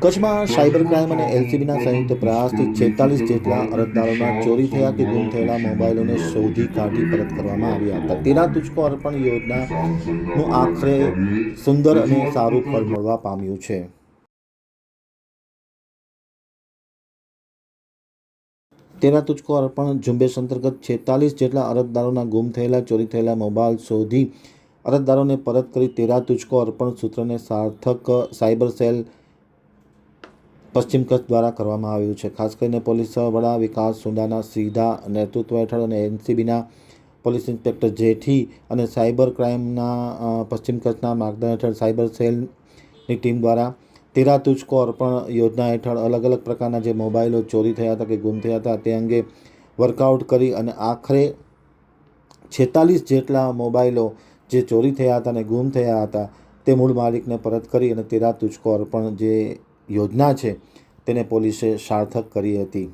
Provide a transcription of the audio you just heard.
કચ્છમાં cyber crime અને એલસીબીના સંયુક્ત પ્રયાસથી 46 જેટલા અરજદારોના ચોરી થયા કે ગુમ થયેલા મોબાઈલોને શોધી કાઢી પરત કરવામાં આવ્યા હતા। તેરા તુજકો અર્પણ યોજનાનું આખરે સુંદર અને સારું ફળ મળવા પામ્યું છે। તેરા તુજકો અર્પણ ઝુંબેશ અંતર્ગત 46 જેટલા અરજદારોના ગુમ થયેલા ચોરી થયેલા મોબાઈલ શોધી અરજદારોને પરત કરી તેરા તુજકો અર્પણ સૂત્રને સાર્થક સાયબર સેલ પશ્ચિમ કચ્છ દ્વારા કરવામાં આવ્યું છે। ખાસ કરીને પોલીસ વડા વિકાસ સુંડાના સીધા નેતૃત્વ હેઠળ અને એનસીબીના પોલીસ ઇન્સ્પેક્ટર જેઠી અને સાયબર ક્રાઇમના પશ્ચિમ કચ્છના માર્ગદર્શન હેઠળ સાયબર સેલની ટીમ દ્વારા તેરા તુજકો અર્પણ યોજના હેઠળ અલગ અલગ પ્રકારના જે મોબાઈલો ચોરી થયા હતા કે ગુમ થયા હતા તે અંગે વર્કઆઉટ કરી અને આખરે 46 જેટલા મોબાઈલો જે ચોરી થયા હતા અને ગુમ થયા હતા તે મૂળ માલિકને પરત કરી અને તેરા તુજકો અર્પણ જે યોજના છે તેને પોલીસે સાર્થક કરી હતી।